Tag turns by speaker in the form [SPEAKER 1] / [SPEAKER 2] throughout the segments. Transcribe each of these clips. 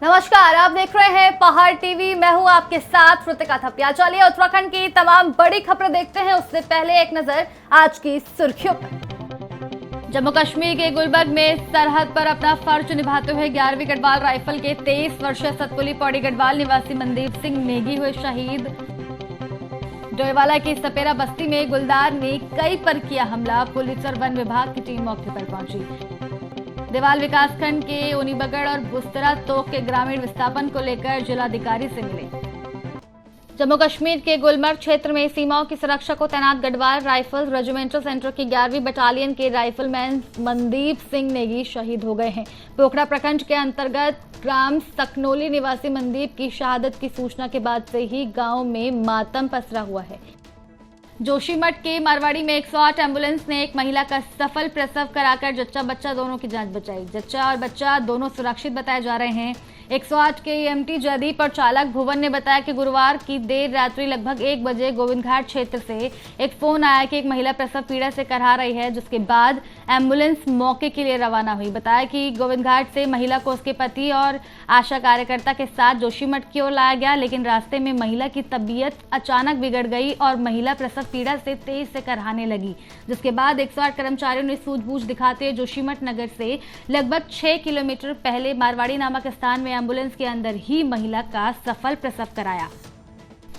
[SPEAKER 1] नमस्कार, आप देख रहे हैं पहाड़ टीवी। मैं हूं आपके साथ ऋतिका थपिया। चलिए उत्तराखंड की तमाम बड़ी खबरें देखते हैं। उससे पहले एक नजर आज की सुर्खियों पर। जम्मू कश्मीर के गुलबर्ग में सरहद पर अपना फर्ज निभाते हुए 11वीं गढ़वाल राइफल के 23 वर्षीय सतपुली पौड़ी गढ़वाल निवासी मनदीप सिंह नेगी हुए शहीद। डोईवाला की सपेरा बस्ती में गुलदार ने कई पर किया हमला। पुलिस और वन विभाग की टीम मौके पर पहुंची। देवाल विकासखंड के ओनीबगढ़ और बुस्तरा तोक के ग्रामीण विस्थापन को लेकर जिलाधिकारी से मिले। जम्मू कश्मीर के गुलमर्ग क्षेत्र में सीमाओं की सुरक्षा को तैनात गढ़वाल राइफल रेजिमेंटल सेंटर की 11वीं बटालियन के राइफलमैन मनदीप सिंह नेगी शहीद हो गए हैं। पोखरा प्रखंड के अंतर्गत ग्राम सकनोली निवासी मनदीप की शहादत की सूचना के बाद से ही गांव में मातम पसरा हुआ है। जोशीमठ के मारवाड़ी में 108 एम्बुलेंस ने एक महिला का सफल प्रसव कराकर जच्चा बच्चा दोनों की जान बचाई। जच्चा और बच्चा दोनों सुरक्षित बताए जा रहे हैं। 108 के ईएमटी जयदीप और चालक भुवन ने बताया कि गुरुवार की देर रात्रि लगभग 1 बजे गोविंदघाट क्षेत्र से एक फोन आया कि एक महिला प्रसव पीड़ा से करहा रही है, जिसके बाद एम्बुलेंस मौके के लिए रवाना हुई। बताया कि गोविंदघाट से महिला को उसके पति और आशा कार्यकर्ता के साथ जोशीमठ की ओर लाया गया, लेकिन रास्ते में महिला की तबीयत अचानक बिगड़ गई और महिला प्रसव पीड़ा से तेज से करहाने लगी, जिसके बाद 108 कर्मचारियों ने सूझबूझ दिखाते हुए जोशीमठ नगर से लगभग 6 किलोमीटर पहले मारवाड़ी नामक स्थान में एम्बुलेंस के अंदर ही महिला का सफल प्रसव कराया।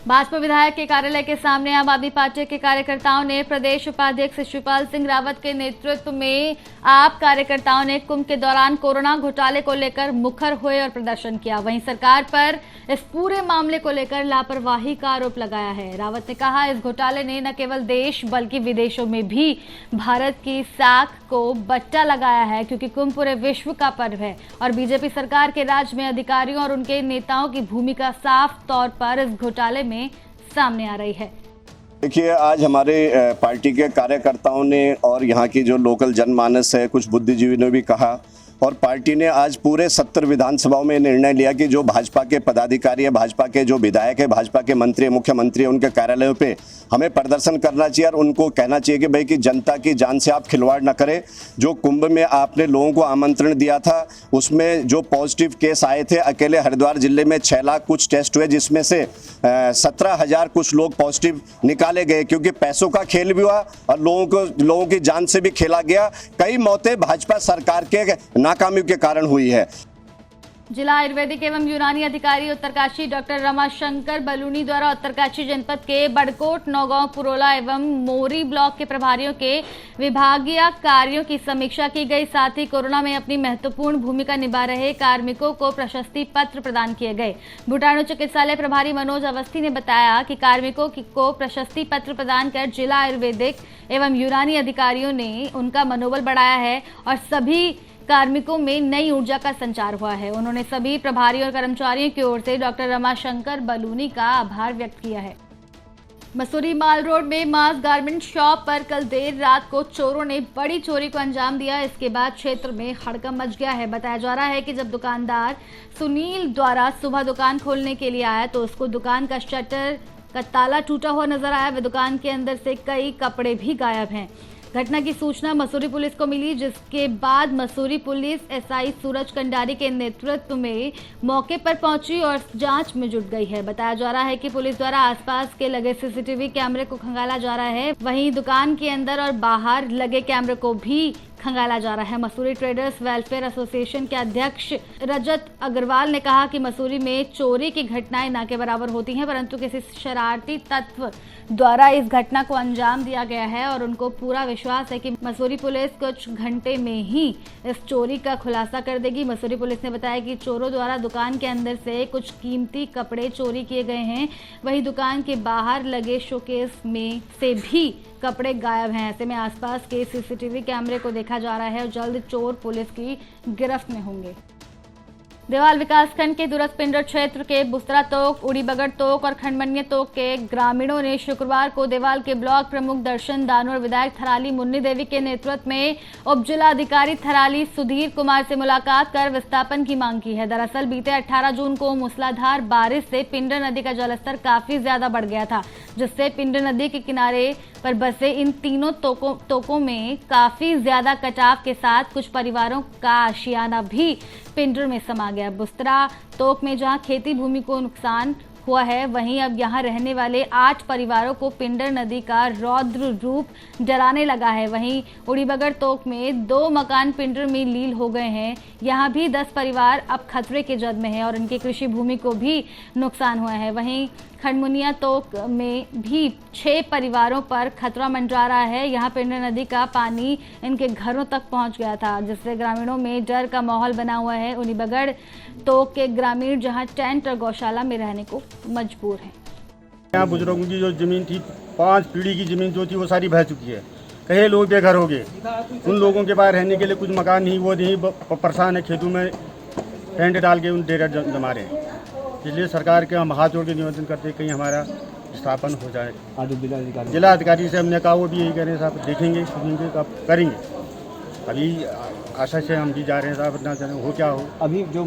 [SPEAKER 1] भाजपा विधायक के कार्यालय के सामने आम आदमी पार्टी के कार्यकर्ताओं ने प्रदेश उपाध्यक्ष शिवपाल सिंह रावत के नेतृत्व में आप कार्यकर्ताओं ने कुंभ के दौरान कोरोना घोटाले को लेकर मुखर हुए और प्रदर्शन किया। वहीं सरकार पर इस पूरे मामले को लेकर लापरवाही का आरोप लगाया है। रावत ने कहा, इस घोटाले ने न केवल देश बल्कि विदेशों में भी भारत की साख को बट्टा लगाया है, क्योंकि कुंभ पूरे विश्व का पर्व है और बीजेपी सरकार के राज में अधिकारियों और उनके नेताओं की भूमिका साफ तौर पर इस घोटाले में सामने आ रही है।
[SPEAKER 2] देखिए, आज हमारे पार्टी के कार्यकर्ताओं ने और यहाँ की जो लोकल जनमानस है, कुछ बुद्धिजीवी ने भी कहा और पार्टी ने आज पूरे 70 विधानसभाओं में निर्णय लिया कि जो भाजपा के पदाधिकारी है, भाजपा के जो विधायक है, भाजपा के मंत्री, मुख्यमंत्री, उनके कार्यालयों पे हमें प्रदर्शन करना चाहिए और उनको कहना चाहिए कि भाई कि जनता की जान से आप खिलवाड़ न करें। जो कुंभ में आपने लोगों को आमंत्रण दिया था, उसमें जो पॉजिटिव केस आए थे, अकेले हरिद्वार जिले में 6 लाख कुछ टेस्ट हुए, जिसमें से 17,000 कुछ लोग पॉजिटिव निकाले गए, क्योंकि पैसों का खेल भी हुआ और लोगों की जान से भी खेला गया। कई मौतें भाजपा सरकार के नाकामियों के कारण हुई है।
[SPEAKER 1] जिला आयुर्वेदिक एवं यूनानी अधिकारी उत्तरकाशी डॉक्टर रमाशंकर बलूनी द्वारा उत्तरकाशी जनपद के बड़कोट, नौगांव, पुरोला एवं मोरी ब्लॉक के प्रभारियों के विभागीय कार्यों की समीक्षा की गई। साथ ही कोरोना में अपनी महत्वपूर्ण भूमिका निभा रहे कार्मिकों को प्रशस्ति पत्र प्रदान किए गए। भूटाणु चिकित्सालय प्रभारी मनोज अवस्थी ने बताया कि कार्मिकों को प्रशस्ति पत्र प्रदान कर जिला आयुर्वेदिक एवं यूनानी अधिकारियों ने उनका मनोबल बढ़ाया है और सभी कार्मिकों में नई ऊर्जा का संचार हुआ है। उन्होंने सभी प्रभारियों और कर्मचारियों की ओर से डॉक्टर रमाशंकर बलूनी का आभार व्यक्त किया है। मसूरी माल रोड में मास गारमेंट शॉप पर कल देर रात को चोरों ने बड़ी चोरी को अंजाम दिया। इसके बाद क्षेत्र में हड़कंप मच गया है। बताया जा रहा है कि जब दुकानदार सुनील द्वारा सुबह दुकान खोलने के लिए आया तो उसको दुकान का शटर का ताला टूटा हुआ नजर आया। वह दुकान के अंदर से कई कपड़े भी गायब हैं। घटना की सूचना मसूरी पुलिस को मिली, जिसके बाद मसूरी पुलिस एसआई सूरज कंडारी के नेतृत्व में मौके पर पहुंची और जांच में जुट गई है। बताया जा रहा है कि पुलिस द्वारा आसपास के लगे सीसीटीवी कैमरे को खंगाला जा रहा है। वहीं दुकान के अंदर और बाहर लगे कैमरे को भी खंगाला जा रहा है। मसूरी ट्रेडर्स वेलफेयर एसोसिएशन के अध्यक्ष रजत अग्रवाल ने कहा कि मसूरी में चोरी की घटनाएं ना के बराबर होती हैं, परंतु किसी शरारती तत्व द्वारा इस घटना को अंजाम दिया गया है और उनको पूरा विश्वास है कि मसूरी पुलिस कुछ घंटे में ही इस चोरी का खुलासा कर देगी। मसूरी पुलिस ने बताया कि चोरों द्वारा दुकान के अंदर से कुछ कीमती कपड़े चोरी किए गए हैं। वहीं दुकान के बाहर लगे शोकेस में से भी कपड़े गायब हैं। ऐसे में आसपास के सीसीटीवी कैमरे को देखा जा रहा है और जल्द चोर पुलिस की गिरफ्त में होंगे। देवाल विकासखंड के दूरस्थ पिंडर क्षेत्र के बुस्तरा तोक, उड़ीबगड़ तोक और खंडमनिया तोक के ग्रामीणों ने शुक्रवार को देवाल के ब्लॉक प्रमुख दर्शन दानू और विधायक थराली मुन्नी देवी के नेतृत्व में उप जिलाधिकारी थराली सुधीर कुमार से मुलाकात कर विस्थापन की मांग की है। दरअसल बीते 18 जून को मूसलाधार बारिश से पिंडर नदी का जलस्तर काफी ज्यादा बढ़ गया था, जिससे पिंडर नदी के किनारे पर बसे इन तीनों तोकों में काफी ज्यादा कटाव के साथ कुछ परिवारों का आशियाना भी पिंडर में समा गया। बुस्तरा तोक में जहां खेती भूमि को नुकसान हुआ है, वहीं अब यहां रहने वाले 8 परिवारों को पिंडर नदी का रौद्र रूप डराने लगा है। वहीं उड़ीबगड़ तोक में 2 मकान पिंडर में लील हो गए हैं। यहां भी 10 परिवार अब खतरे के जद में हैं और इनकी कृषि भूमि को भी नुकसान हुआ है। वहीं खड़मुनिया तोक में भी 6 परिवारों पर खतरा मंडरा रहा है। यहाँ पिंडर नदी का पानी इनके घरों तक पहुंच गया था, जिससे ग्रामीणों में डर का माहौल बना हुआ है। उड़ीबगड़ तोक के ग्रामीण जहां टेंट और गौशाला में रहने को मजबूर हैं।
[SPEAKER 3] यहाँ बुजुर्गों की जो जमीन थी, 5 पीढ़ी की जमीन जो थी वो सारी बह चुकी है। कई लोग बेघर हो गए। उन लोगों के पास रहने के लिए कुछ मकान नहीं, वो नहीं, परेशान है। खेतों में टेंट डाल के उन डेरा जमा रहे हैं। इसलिए सरकार के हम हाथ जोड़ के निवेदन करते हैं कहीं हमारा स्थापन हो जाए। जिला अधिकारी से हमने कहा, वो भी यही कह रहे हैं साहब देखेंगे सुनेंगे कब करेंगे। अभी आशा से हम भी जा रहे हैं साहब, इतना जाने हो क्या हो।
[SPEAKER 4] अभी जो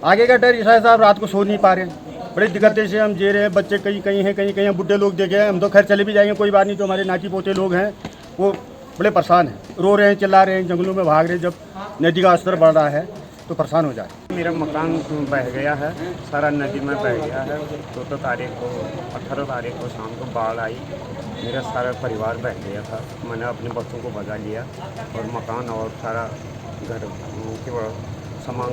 [SPEAKER 3] आगे का डर ऐसा है साहब, रात को सो नहीं पा रहे हैं। बड़ी दिक्कतें से हम जी रहे हैं। बच्चे कहीं कहीं हैं, कहीं कहीं बुढ़े लोग देखे हैं। हम तो खैर चले भी जाएंगे, कोई बात नहीं। जो हमारे नाती पोते लोग हैं वो बड़े परेशान हैं, रो रहे हैं, चिल्ला रहे हैं, जंगलों में भाग रहे हैं। जब नदी का स्तर बढ़ रहा है तो परेशान हो जाए। मेरा मकान बह गया है, सारा नदी में बह गया है। 18 तारीख को शाम को बाढ़ आई, मेरा सारा परिवार बह गया था। मैंने अपने बच्चों को बचा लिया और मकान और सारा घर के सामान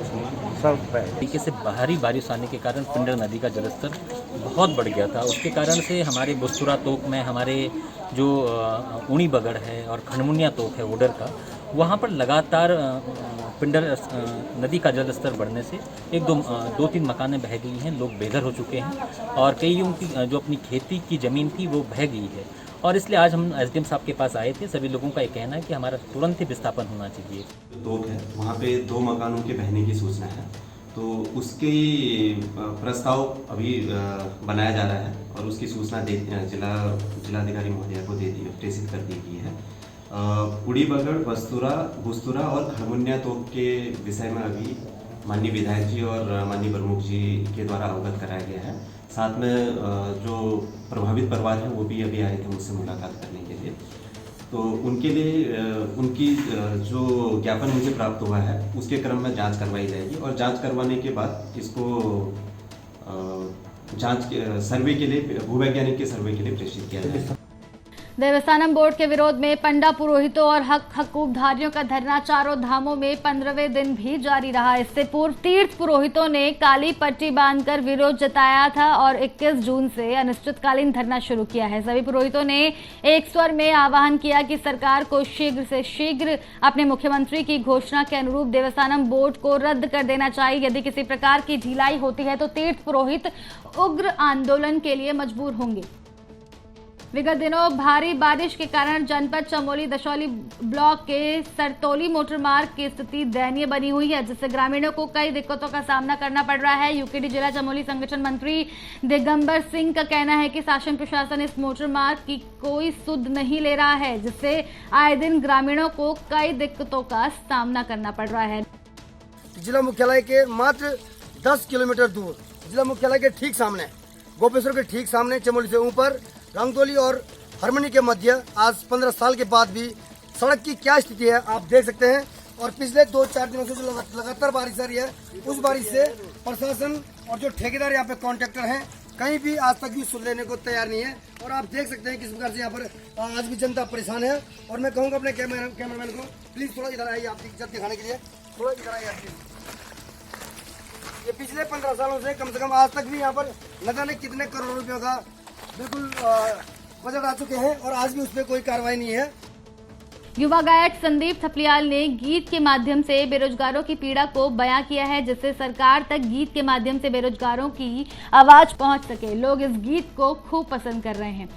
[SPEAKER 3] सब बह गया।
[SPEAKER 5] तरीके से भारी बारिश आने के कारण पिंडर नदी का जलस्तर बहुत बढ़ गया था। उसके कारण से हमारे बुस्तरा तोक में हमारे जो उड़ीबगड़ है और खड़मुनिया तोक है उडर का, वहाँ पर लगातार पिंडर नदी का जलस्तर बढ़ने से 2-3 मकानें बह गई हैं। लोग बेघर हो चुके हैं और कईयों की जो अपनी खेती की ज़मीन थी वो बह गई है। और इसलिए आज हम एसडीएम साहब के पास आए थे। सभी लोगों का ये कहना है कि हमारा तुरंत ही विस्थापन होना चाहिए।
[SPEAKER 6] तोक है, वहाँ पे 2 मकानों के बहने की सूचना है, तो उसके प्रस्ताव अभी बनाया जा रहा है और उसकी सूचना जिलाधिकारी महोदया को दे दी, प्रेषित कर दी गई है। उड़ीबगड़, बुस्तरा और खड़मुनिया तोक के विषय में अभी माननीय विधायक जी और माननीय प्रमुख जी के द्वारा अवगत कराया गया है। साथ में जो प्रभावित परिवार हैं वो भी अभी आए थे मुझसे मुलाकात करने के लिए। तो उनके लिए उनकी जो ज्ञापन मुझे प्राप्त हुआ है उसके क्रम में जांच करवाई जाएगी और जांच करवाने के बाद इसको सर्वे के लिए, भूवैज्ञानिक के सर्वे के लिए प्रेषित किया जाएगा।
[SPEAKER 1] देवस्थानम बोर्ड के विरोध में पंडा पुरोहितों और हकूकधारियों का धरना चारों धामों में 15वें दिन भी जारी रहा। इससे पूर्व तीर्थ पुरोहितों ने काली पट्टी बांधकर विरोध जताया था और 21 जून से अनिश्चितकालीन धरना शुरू किया है। सभी पुरोहितों ने एक स्वर में आह्वान किया कि सरकार को शीघ्र से शीघ्र अपने मुख्यमंत्री की घोषणा के अनुरूप देवस्थानम बोर्ड को रद्द कर देना चाहिए। यदि किसी प्रकार की ढिलाई होती है तो तीर्थ पुरोहित उग्र आंदोलन के लिए मजबूर होंगे। विगत दिनों भारी बारिश के कारण जनपद चमोली दशौली ब्लॉक के सरतोली मोटर मार्ग की स्थिति दयनीय बनी हुई है, जिससे ग्रामीणों को कई दिक्कतों का सामना करना पड़ रहा है। यूकेडी जिला चमोली संगठन मंत्री दिगंबर सिंह का कहना है कि शासन प्रशासन इस मोटर मार्ग की कोई सुध नहीं ले रहा है, जिससे आए दिन ग्रामीणों को कई दिक्कतों का सामना करना पड़ रहा है।
[SPEAKER 7] जिला मुख्यालय के मात्र 10 किलोमीटर दूर, जिला मुख्यालय के ठीक सामने, गोपेश्वर के ठीक सामने, चमोली से ऊपर रंगतोली और हरमनी के मध्य आज 15 साल के बाद भी सड़क की क्या स्थिति है आप देख सकते हैं। और पिछले 2-4 दिनों से जो लगातार बारिश आ रही है, उस बारिश से प्रशासन और जो ठेकेदार यहाँ पे कॉन्ट्रैक्टर हैं कहीं भी आज तक भी सुध लेने को तैयार नहीं है। और आप देख सकते हैं किस प्रकार से यहाँ पर आज भी जनता परेशान है। और मैं कहूँगा अपने कैमरामैन को प्लीज थोड़ा इधर आइए, आपकी इज्जत दिखाने के लिए थोड़ा इधर आइए आप। ये पिछले 15 सालों से कम आज तक भी यहाँ पर न जाने कितने करोड़ रुपयों का बिल्कुल बजट आ चुके हैं और आज भी उस पर कोई कार्रवाई नहीं है।
[SPEAKER 1] युवा गायक संदीप थपलियाल ने गीत के माध्यम से बेरोजगारों की पीड़ा को बयां किया है, जिससे सरकार तक गीत के माध्यम से बेरोजगारों की आवाज पहुंच सके। लोग इस गीत को खूब पसंद कर रहे हैं।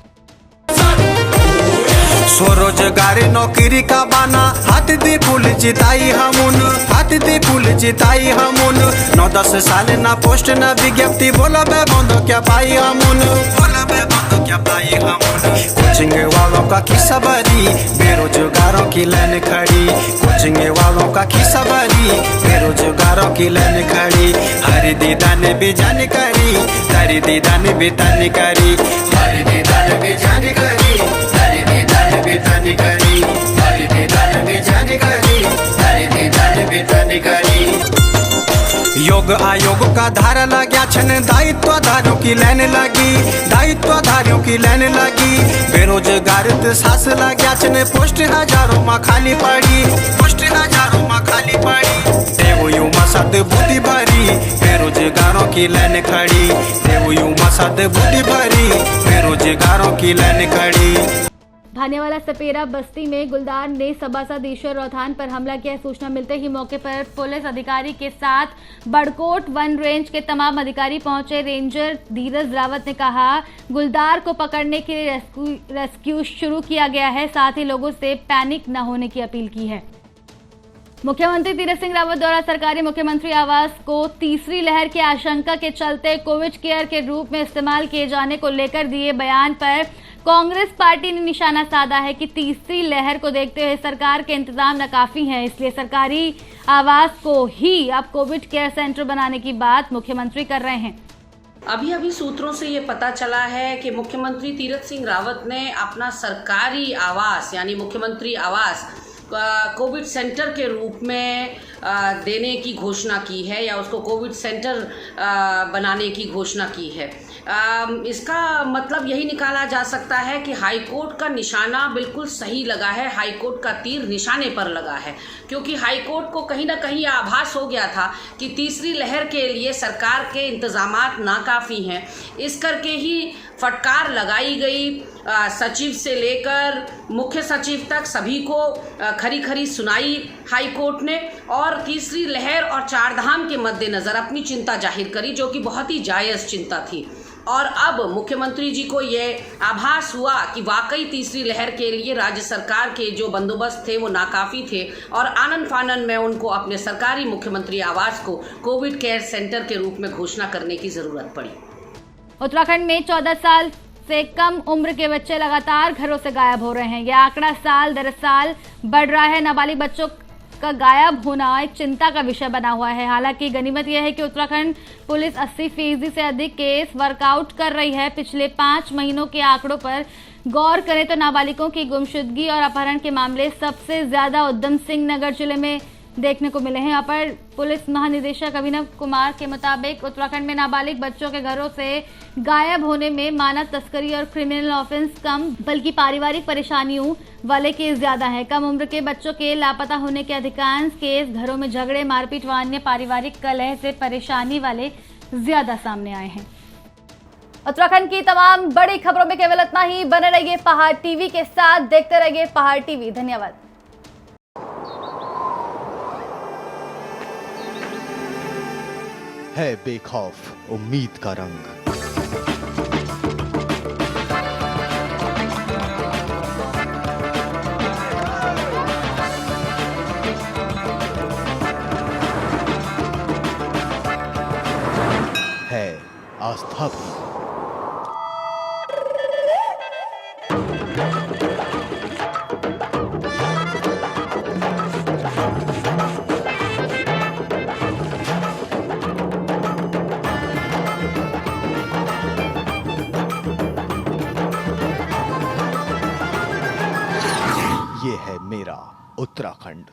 [SPEAKER 8] स्वरोजगारी नौकरी का बाना हाथ दी फूल चिताई हमुन, हाथ दी फूल चिताई हमुन। 9-10 साल ना पोस्ट ना विज्ञप्ति, बोला बे बंदो क्या पाई हमुन, बोला बे बंदो क्या पाई हमुन। कोचिंग वालों का खिस्सा भरी, बेरोजगारों की लाइन खड़ी। कोचिंग वालों का खिस्सा भरी, बेरोजगारों की लाइन खड़ी। हरी दीदा ने भी जानकारी, तारी दीदा ने भी जानकारी, हरी दीदा ने भी जानकारी, योग आयोग का धारा लगा छन, दायित्वधारियों की लाइन लगी, दायित्वधारियों की लाइन लगी। बेरोजगार सास लगा छन, पोस्ट हजारों में खाली पड़ी, पोस्ट हजारों में खाली पड़ी। देव युवा सद बुद्धि भरी, बेरोजगारों की लाइन खड़ी, देव युवा सद बुद्धि भरी, बेरोजगारों की लाइन खड़ी।
[SPEAKER 1] भानेवाला सपेरा बस्ती में गुलदार ने सभासद ईश्वर रौथान पर हमला किया। सूचना मिलते ही मौके पर पुलिस अधिकारी के साथ बड़कोट वन रेंज के तमाम अधिकारी पहुंचे। रेंजर धीरज रावत ने कहा गुलदार को पकड़ने के लिए रेस्क्यू शुरू किया गया है, साथ ही लोगों से पैनिक न होने की अपील की है। मुख्यमंत्री तीरथ सिंह रावत द्वारा सरकारी मुख्यमंत्री आवास को तीसरी लहर की आशंका के चलते कोविड केयर के रूप में इस्तेमाल किए जाने को लेकर दिए बयान पर कांग्रेस पार्टी ने निशाना साधा है कि तीसरी लहर को देखते हुए सरकार के इंतजाम नाकाफी हैं, इसलिए सरकारी आवास को ही अब कोविड केयर सेंटर बनाने की बात मुख्यमंत्री कर रहे हैं।
[SPEAKER 4] अभी सूत्रों से ये पता चला है कि मुख्यमंत्री तीरथ सिंह रावत ने अपना सरकारी आवास यानी मुख्यमंत्री आवास कोविड सेंटर के रूप में देने की घोषणा की है या उसको कोविड सेंटर बनाने की घोषणा की है। इसका मतलब यही निकाला जा सकता है कि हाईकोर्ट का निशाना बिल्कुल सही लगा है, हाईकोर्ट का तीर निशाने पर लगा है, क्योंकि हाईकोर्ट को कहीं ना कहीं आभास हो गया था कि तीसरी लहर के लिए सरकार के इंतजामात नाकाफ़ी हैं। इस करके ही फटकार लगाई गई, सचिव से लेकर मुख्य सचिव तक सभी को खरी खरी सुनाई हाईकोर्ट ने, और तीसरी लहर और चारधाम के मद्देनज़र अपनी चिंता जाहिर करी, जो कि बहुत ही जायज़ चिंता थी। और अब मुख्यमंत्री जी को ये आभास हुआ कि वाकई तीसरी लहर के लिए राज्य सरकार के जो बंदोबस्त थे वो नाकाफ़ी थे, और आनन फानन में उनको अपने सरकारी मुख्यमंत्री आवास को कोविड केयर सेंटर के रूप में घोषणा करने की ज़रूरत पड़ी।
[SPEAKER 1] उत्तराखंड में 14 साल से कम उम्र के बच्चे लगातार घरों से गायब हो रहे हैं। यह आंकड़ा साल दर साल बढ़ रहा है। नाबालिग बच्चों का गायब होना एक चिंता का विषय बना हुआ है। हालांकि गनीमत यह है कि उत्तराखंड पुलिस 80% से अधिक केस वर्कआउट कर रही है। पिछले 5 महीनों के आंकड़ों पर गौर करें तो नाबालिगों की गुमशुदगी और अपहरण के मामले सबसे ज्यादा उधम सिंह नगर जिले में देखने को मिले हैं। यहाँ पर पुलिस महानिदेशक अभिनव कुमार के मुताबिक उत्तराखंड में नाबालिग बच्चों के घरों से गायब होने में मानव तस्करी और क्रिमिनल ऑफेंस कम, बल्कि पारिवारिक परेशानियों वाले केस ज्यादा है। कम उम्र के बच्चों के लापता होने के अधिकांश केस घरों में झगड़े, मारपीट व अन्य पारिवारिक कलह से परेशानी वाले ज्यादा सामने आए हैं। उत्तराखंड की तमाम बड़ी खबरों में केवल इतना ही। बने रहिए पहाड़ टीवी के साथ, देखते रहिए पहाड़ टीवी। धन्यवाद।
[SPEAKER 9] है बेखौफ उम्मीद का रंग, है आस्था भी। ये है मेरा उत्तराखंड।